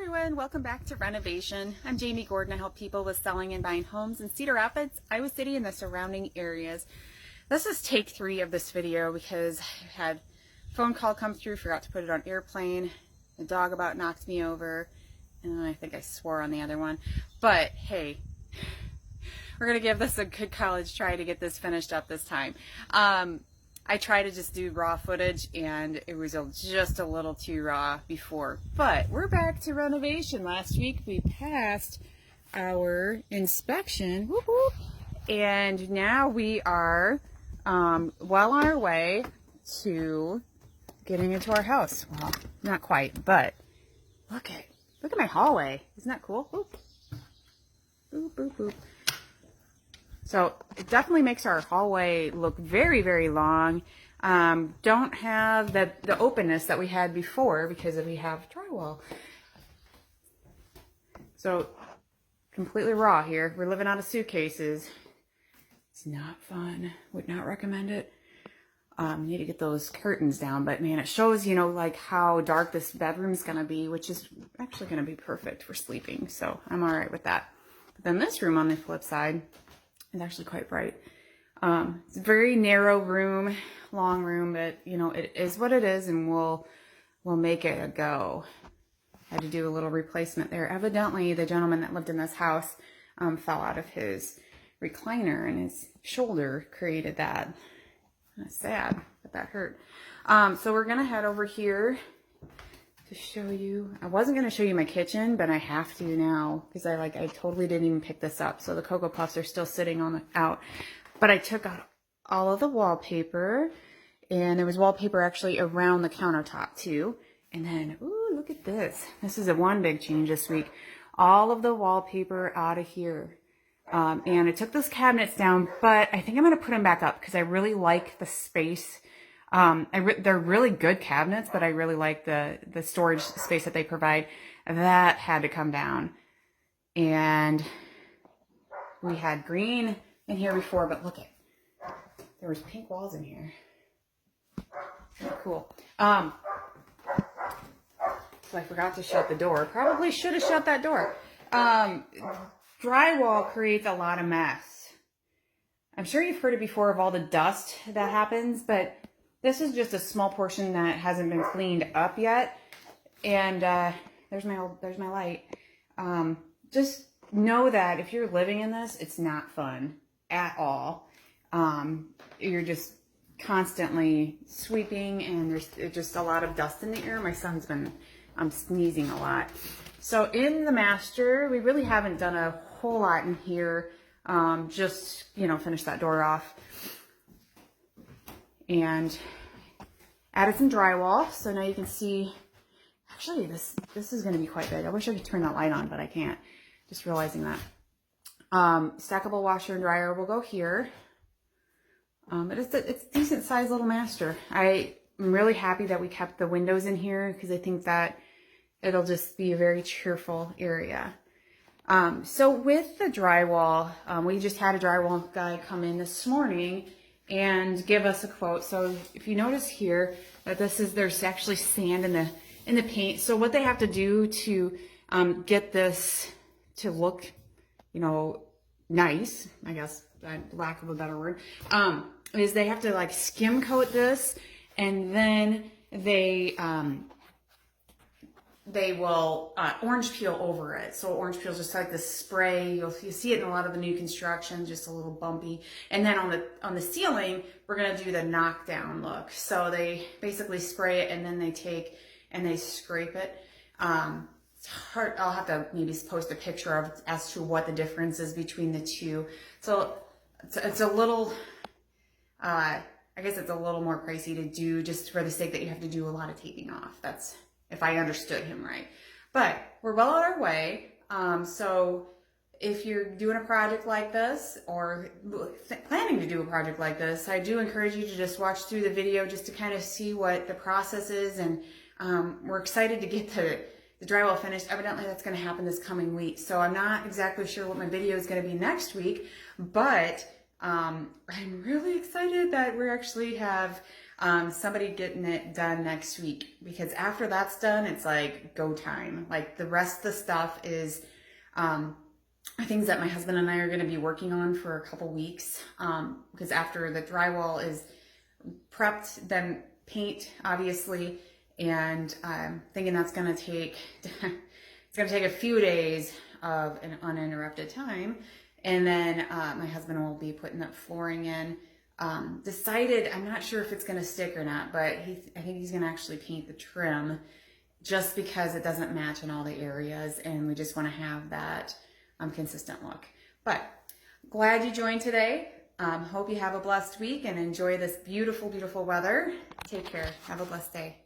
everyone, welcome back to Renovation. I'm Jami Gordon. I help people with selling and buying homes in Cedar Rapids, Iowa City, and the surrounding areas. This is take 3 of this video because I had a phone call come through, forgot to put it on airplane. The dog about knocked me over, and I think I swore on the other one. But hey, we're going to give this a good college try to get this finished up this time. I tried to just do raw footage and it was just a little too raw before, but we're back to renovation. Last week we passed our inspection, whoop, whoop, and now we are well on our way to getting into our house. Well, not quite, but look at my hallway. Isn't that cool? Boop, boop, boop, boop. So it definitely makes our hallway look very, very long. Don't have the openness that we had before because we have drywall. So completely raw here. We're living out of suitcases. It's not fun. Would not recommend it. Need to get those curtains down, but man, it shows, you know, like how dark this bedroom's gonna be, which is actually gonna be perfect for sleeping. So I'm all right with that. But then this room on the flip side, it's actually quite bright. It's a very narrow room, long room, but you know, it is what it is, and we'll make it a go. Had to do a little replacement there. Evidently, the gentleman that lived in this house fell out of his recliner, and his shoulder created that. That's sad, but that hurt. So we're gonna head over here to show you. I wasn't going to show you my kitchen, but I have to now because I totally didn't even pick this up. So the Cocoa Puffs are still sitting out, but I took out all of the wallpaper, and there was wallpaper actually around the countertop too. And then, ooh, look at this. This is one big change this week. All of the wallpaper out of here. And I took those cabinets down, but I think I'm going to put them back up because I really like the space. They're really good cabinets, but I really like the storage space that they provide. That had to come down. And we had green in here before, but look there was pink walls in here. Very cool. So I forgot to shut the door. Probably should have shut that door. Drywall creates a lot of mess. I'm sure you've heard it before of all the dust that happens, but this is just a small portion that hasn't been cleaned up yet. And there's my light. Just know that if you're living in this, it's not fun at all. You're just constantly sweeping, and there's just a lot of dust in the air. My son's been sneezing a lot. So in the master, we really haven't done a whole lot in here. Just, you know, finish that door off. And added some drywall, so now you can see, actually this is going to be quite big. I wish I could turn that light on, but I can't. Just realizing that. Stackable washer and dryer will go here. But it's a decent sized little master. I'm really happy that we kept the windows in here because I think that it'll just be a very cheerful area. So with the drywall, we just had a drywall guy come in this morning and give us a quote. So if you notice here that there's actually sand in the paint. So what they have to do to get this to look, you know, nice, I guess, lack of a better word, is they have to like skim coat this, and then they will orange peel over it. So orange peel is just like this spray. You see it in a lot of the new construction, just a little bumpy. And then on the ceiling, we're gonna do the knockdown look. So they basically spray it, and then they take and they scrape it. It's hard. I'll have to maybe post a picture of as to what the difference is between the two. So it's a little. I guess it's a little more pricey to do just for the sake that you have to do a lot of taping off. That's if I understood him right. But we're well on our way. So if you're doing a project like this or planning to do a project like this, I do encourage you to just watch through the video just to kind of see what the process is. And we're excited to get the drywall finished. Evidently that's going to happen this coming week. So I'm not exactly sure what my video is going to be next week, but I'm really excited that we actually have somebody getting it done next week, because after that's done, it's like go time. Like the rest of the stuff is things that my husband and I are going to be working on for a couple weeks, because after the drywall is prepped, then paint, obviously, and I'm thinking that's going to take, it's going to take a few days of an uninterrupted time, and then my husband will be putting that flooring in. Decided, I'm not sure if it's going to stick or not, but I think he's going to actually paint the trim, just because it doesn't match in all the areas, and we just want to have that consistent look. But glad you joined today. Hope you have a blessed week and enjoy this beautiful, beautiful weather. Take care. Have a blessed day.